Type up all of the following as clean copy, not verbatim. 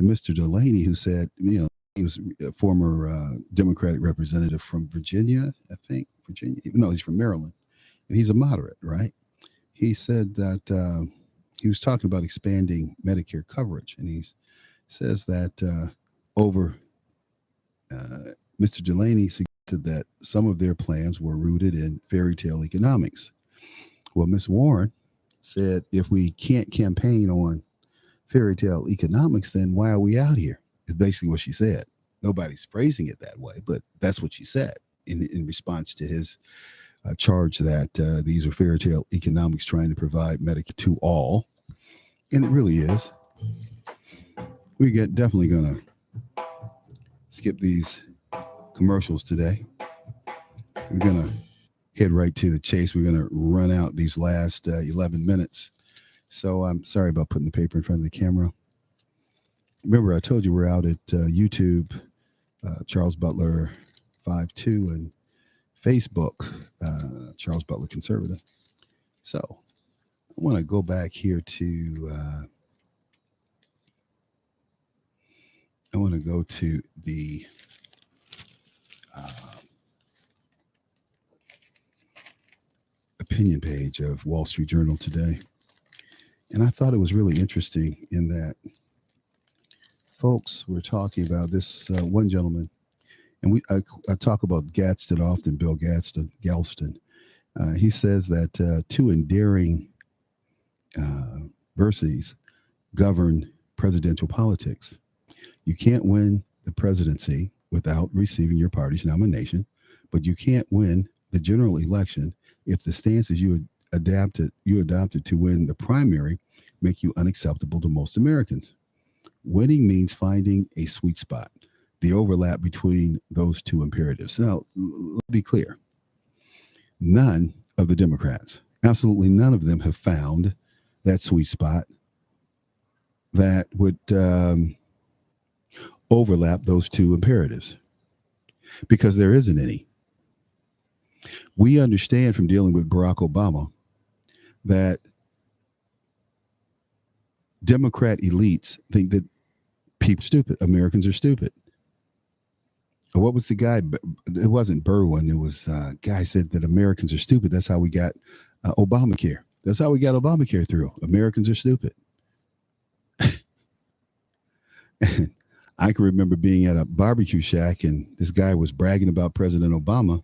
to Mr. Delaney, who said, he was a former Democratic representative from Virginia, I think. Virginia. No, he's from Maryland. And he's a moderate, right? He said that he was talking about expanding Medicare coverage. And he says that over Mr. Delaney suggested that some of their plans were rooted in fairy tale economics. Well, Ms. Warren said, if we can't campaign on fairy tale economics, then why are we out here? Is basically what she said. Nobody's phrasing it that way, but that's what she said in response to his charge that these are fairy tale economics trying to provide Medicare to all. And it really is. We get definitely going to skip these commercials today. We're going to head right to the chase. We're going to run out these last 11 minutes. So I'm sorry about putting the paper in front of the camera. Remember, I told you we're out at YouTube, Charles Butler 52, and Facebook, Charles Butler Conservative. So I want to go back here to, I want to go to the opinion page of Wall Street Journal today. And I thought it was really interesting in that folks were talking about this one gentleman, and I talk about Gadsden often, Bill Galston. He says that two endearing verses govern presidential politics. You can't win the presidency without receiving your party's nomination, but you can't win the general election if the stances you adopted to win the primary make you unacceptable to most Americans. Winning means finding a sweet spot, the overlap between those two imperatives. Now, let's be clear. None of the Democrats, absolutely none of them, have found that sweet spot that would overlap those two imperatives, because there isn't any. We understand from dealing with Barack Obama that Democrat elites think that people are stupid. Americans are stupid. What was the guy? It wasn't Berwin. It was a guy said that Americans are stupid. That's how we got Obamacare. That's how we got Obamacare through. Americans are stupid. And I can remember being at a barbecue shack and this guy was bragging about President Obama.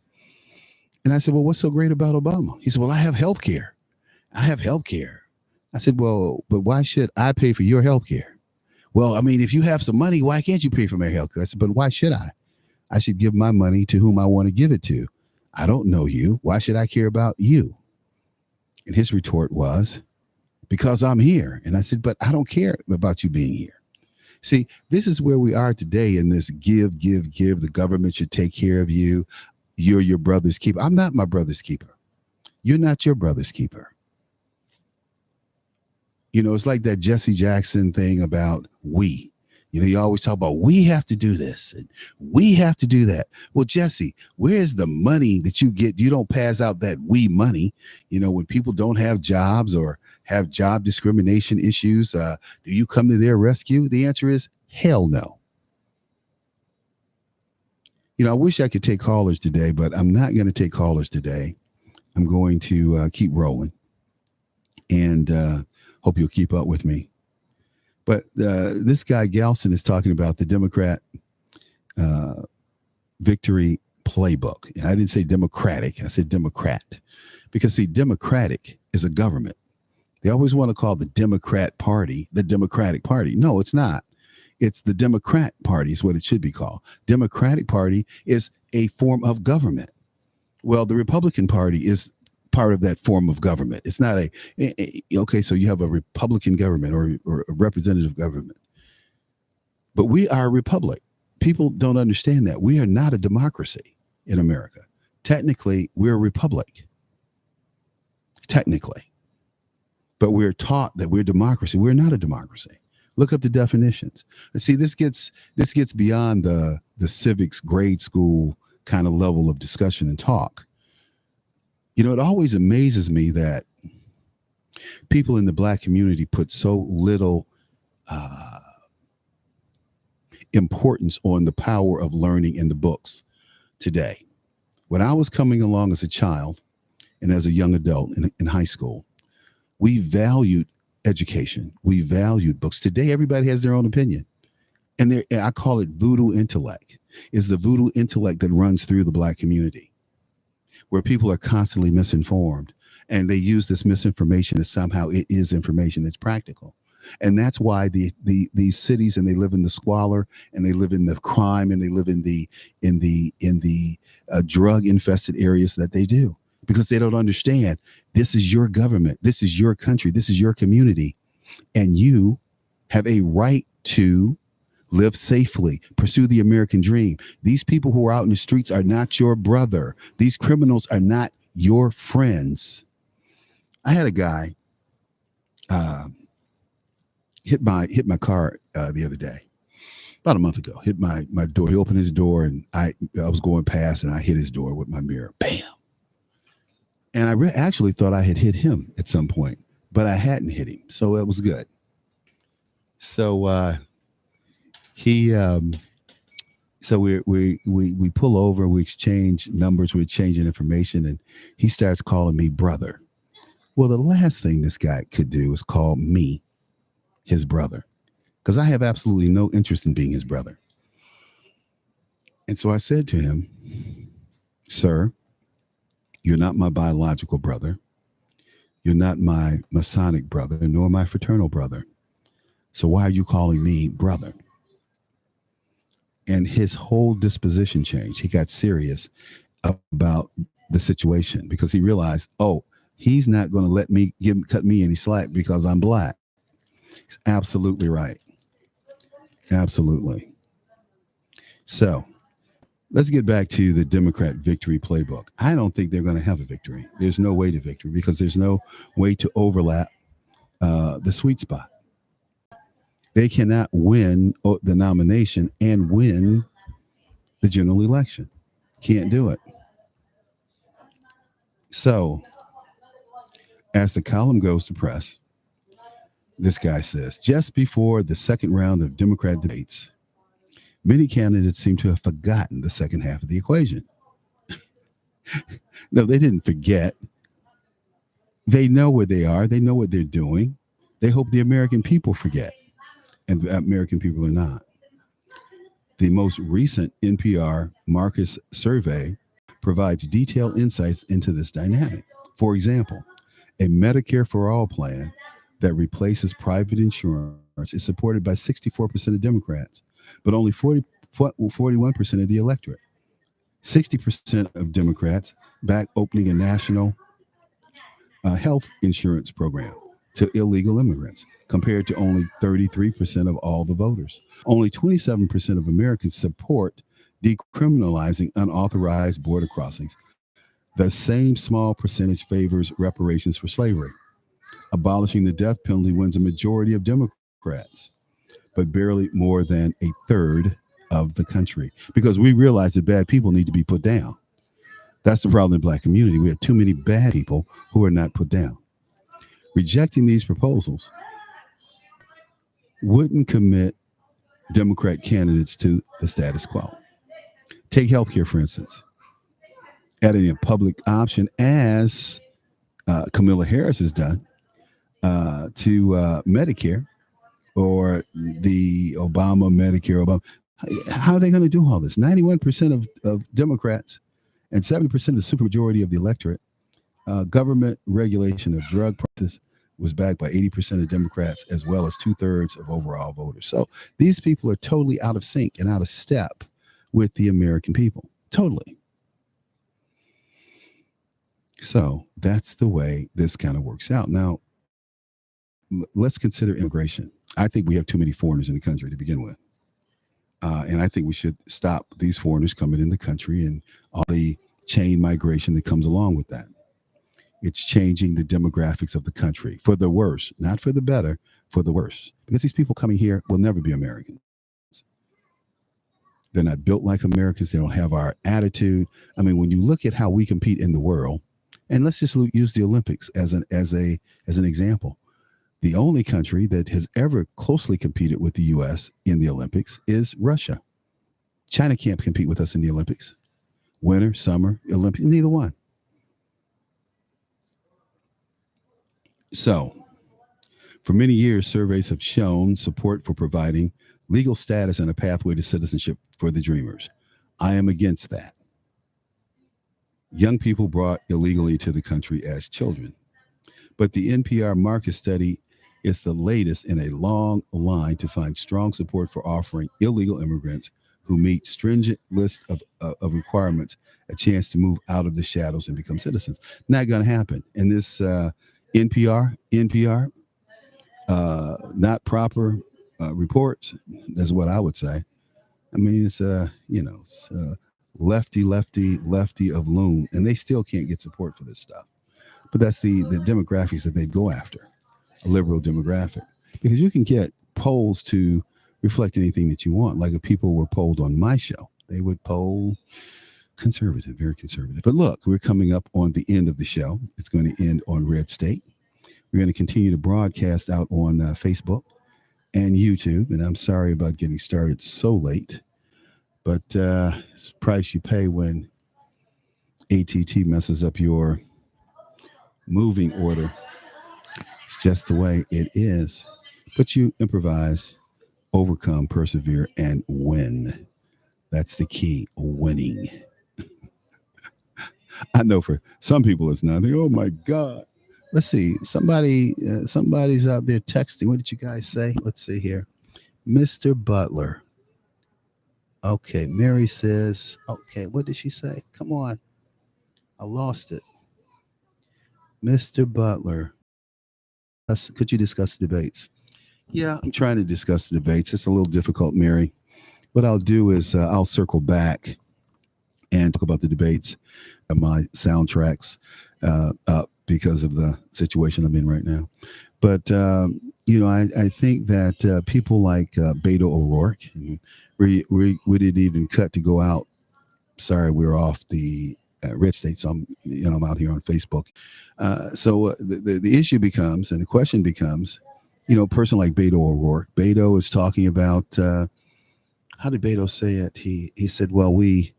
And I said, well, what's so great about Obama? He said, well, I have health care. I have health care. I said, well, but why should I pay for your health care? Well, I mean, if you have some money, why can't you pay for my health care? I said, but why should I? I should give my money to whom I want to give it to. I don't know you. Why should I care about you? And his retort was, because I'm here. And I said, but I don't care about you being here. See, this is where we are today in this give. The government should take care of you. You're your brother's keeper. I'm not my brother's keeper. You're not your brother's keeper. You know, it's like that Jesse Jackson thing about we. You know, you always talk about we have to do this and we have to do that. Well, Jesse, where's the money that you get? You don't pass out that we money. You know, when people don't have jobs or have job discrimination issues, do you come to their rescue? The answer is hell no. You know, I wish I could take callers today, but I'm not going to take callers today. I'm going to keep rolling and hope you'll keep up with me. But this guy Galston is talking about the Democrat victory playbook. I didn't say Democratic. I said Democrat. Because, see, Democratic is a government. They always want to call the Democrat Party the Democratic Party. No, it's not. It's the Democrat Party is what it should be called. Democratic Party is a form of government. Well, the Republican Party is part of that form of government. It's not okay, so you have a Republican government or a representative government. But we are a republic. People don't understand that. We are not a democracy in America. Technically, we're a republic. Technically. But we're taught that we're democracy. We're not a democracy. Look up the definitions. And see, this gets beyond the civics grade school kind of level of discussion and talk. You know, it always amazes me that people in the Black community put so little importance on the power of learning in the books today. When I was coming along as a child and as a young adult in high school, we valued education. We valued books. Today, everybody has their own opinion. And I call it voodoo intellect. It's the voodoo intellect that runs through the Black community, where people are constantly misinformed. And they use this misinformation as somehow it is information that's practical. And that's why these cities, and they live in the squalor, and they live in the crime, and they live in the drug infested areas that they do, because they don't understand this is your government, this is your country, this is your community, and you have a right to live safely, pursue the American dream. These people who are out in the streets are not your brother. These criminals are not your friends. I had a guy hit my car the other day, about a month ago. Hit my door. He opened his door, and I was going past, and I hit his door with my mirror. Bam! And I actually thought I had hit him at some point, but I hadn't hit him, so it was good. So he so we pull over, we exchange numbers, we're exchanging information, and he starts calling me brother. Well, the last thing this guy could do is call me his brother, because I have absolutely no interest in being his brother. And so I said to him, sir, you're not my biological brother. You're not my Masonic brother, nor my fraternal brother. So why are you calling me brother? And his whole disposition changed. He got serious about the situation, because he realized, oh, he's not going to let me cut me any slack because I'm Black. He's absolutely right. Absolutely. So let's get back to the Democrat victory playbook. I don't think they're going to have a victory. There's no way to victory, because there's no way to overlap the sweet spot. They cannot win the nomination and win the general election. Can't do it. So as the column goes to press, this guy says, just before the second round of Democrat debates, many candidates seem to have forgotten the second half of the equation. No, they didn't forget. They know where they are. They know what they're doing. They hope the American people forget. And the American people are not. The most recent NPR Marcus survey provides detailed insights into this dynamic. For example, a Medicare for All plan that replaces private insurance is supported by 64% of Democrats, but only 41% of the electorate. 60% of Democrats back opening a national health insurance program to illegal immigrants, compared to only 33% of all the voters. Only 27% of Americans support decriminalizing unauthorized border crossings. The same small percentage favors reparations for slavery. Abolishing the death penalty wins a majority of Democrats, but barely more than a third of the country, because we realize that bad people need to be put down. That's the problem in the Black community. We have too many bad people who are not put down. Rejecting these proposals wouldn't commit Democrat candidates to the status quo. Take healthcare, for instance. Adding a public option, as Kamala Harris has done, to Medicare, or the Obama Medicare. How are they going to do all this? 91% of Democrats and 70% of the supermajority of the electorate. Government regulation of drug prices was backed by 80% of Democrats, as well as 2/3 of overall voters. So these people are totally out of sync and out of step with the American people. Totally. So that's the way this kind of works out. Now, let's consider immigration. I think we have too many foreigners in the country to begin with. And I think we should stop these foreigners coming in the country and all the chain migration that comes along with that. It's changing the demographics of the country for the worse, not for the better, for the worse. Because these people coming here will never be Americans. They're not built like Americans. They don't have our attitude. I mean, when you look at how we compete in the world, and let's just use the Olympics as an example. The only country that has ever closely competed with the U.S. in the Olympics is Russia. China can't compete with us in the Olympics. Winter, summer, Olympic, neither one. So, for many years, surveys have shown support for providing legal status and a pathway to citizenship for the Dreamers. I am against that. Young people brought illegally to the country as children. But the NPR market study is the latest in a long line to find strong support for offering illegal immigrants who meet stringent list of requirements a chance to move out of the shadows and become citizens. Not going to happen. And this NPR, not proper reports. That's what I would say. I mean, it's it's lefty of loon, and they still can't get support for this stuff. But that's the demographics that they go after, a liberal demographic, because you can get polls to reflect anything that you want. Like if people were polled on my show, they would poll conservative, very conservative. But look, we're coming up on the end of the show. It's going to end on Red State. We're going to continue to broadcast out on Facebook and YouTube. And I'm sorry about getting started so late, but it's the price you pay when ATT messes up your moving order. It's just the way it is. But you improvise, overcome, persevere, and win. That's the key, winning. I know for some people it's nothing. Oh my God. Let's see. Somebody's out there texting. What did you guys say? Let's see here. Mr. Butler. Okay. Mary says, okay, what did she say? Come on. I lost it. Mr. Butler. Could you discuss the debates? Yeah, I'm trying to discuss the debates. It's a little difficult, Mary. What I'll do is I'll circle back and talk about the debates and my soundtracks up because of the situation I'm in right now. But, I think that people like Beto O'Rourke, and we didn't even cut to go out. Sorry, we were off the Red State, so I'm out here on Facebook. So the issue becomes, and the question becomes, a person like Beto O'Rourke. Beto is talking about how did Beto say it? He said, well, we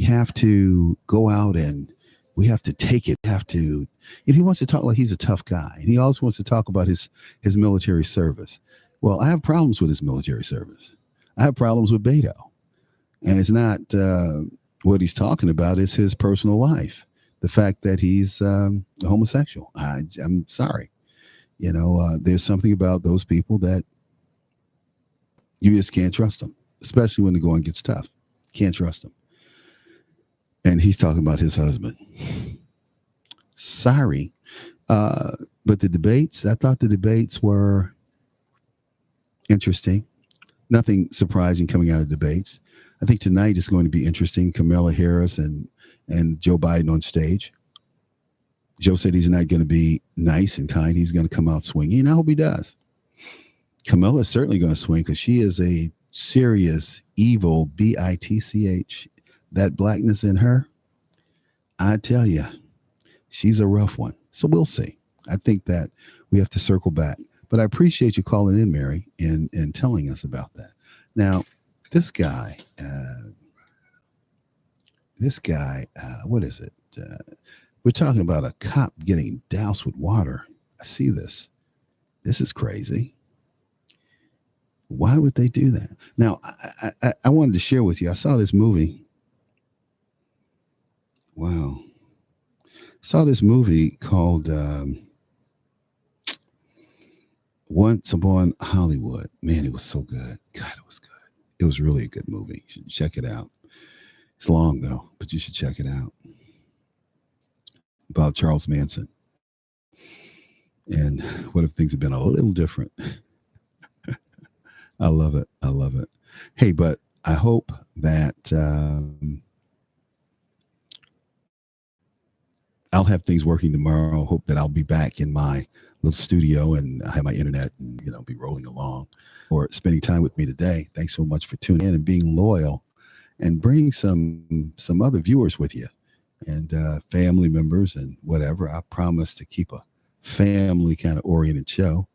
have to go out and we have to take it. We have to. He wants to talk like he's a tough guy, and he also wants to talk about his military service. Well, I have problems with his military service. I have problems with Beto, and it's not what he's talking about. It's his personal life. The fact that he's a homosexual. I'm sorry. There's something about those people that you just can't trust them, especially when the going gets tough. Can't trust them. And he's talking about his husband. Sorry. But the debates, I thought the debates were interesting. Nothing surprising coming out of debates. I think tonight is going to be interesting. Kamala Harris and Joe Biden on stage. Joe said he's not going to be nice and kind. He's going to come out swinging, and I hope he does. Kamala is certainly going to swing because she is a serious, evil, bitch. That blackness in her, I tell you, she's a rough one. So we'll see. I think that we have to circle back. But I appreciate you calling in, Mary, and telling us about that. Now, this guy, what is it? We're talking about a cop getting doused with water. I see this. This is crazy. Why would they do that? Now, I wanted to share with you. I saw this movie. Wow. Saw this movie called Once Upon Hollywood. Man, it was so good. God, it was good. It was really a good movie. You should check it out. It's long though, but you should check it out. About Charles Manson. And what if things have been a little different? I love it. I love it. Hey, but I hope that I'll have things working tomorrow. Hope that I'll be back in my little studio and I have my internet and be rolling along. Or spending time with me today. Thanks so much for tuning in and being loyal, and bring some other viewers with you, and family members and whatever. I promise to keep a family kind of oriented show.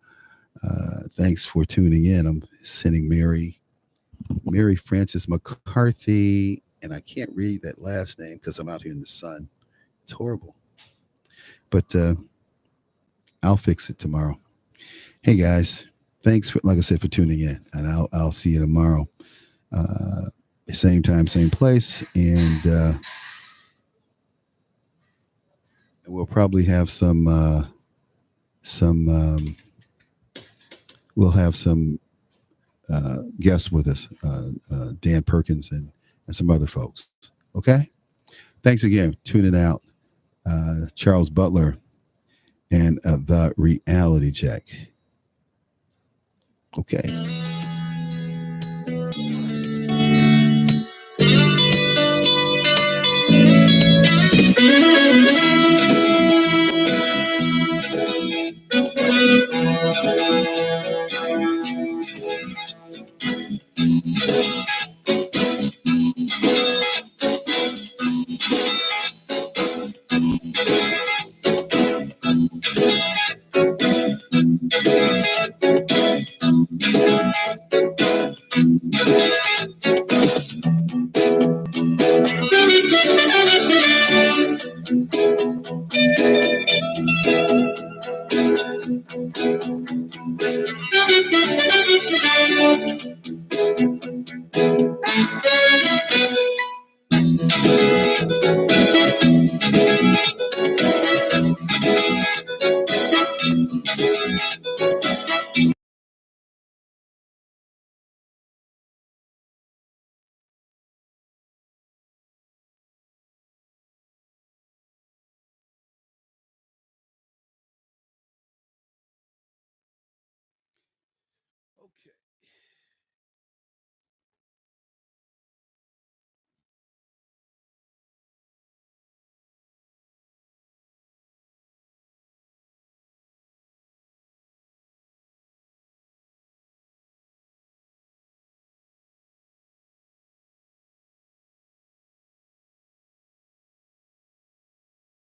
Thanks for tuning in. I'm sending Mary Frances McCarthy, and I can't read that last name because I'm out here in the sun. It's horrible, but I'll fix it tomorrow. Hey guys, thanks for, like I said, for tuning in, and I'll see you tomorrow. Uh, Same time, same place, and we'll probably have some we'll have some guests with us, Dan Perkins and some other folks. Okay, thanks again, tuning out. Charles Butler and the reality check. Okay.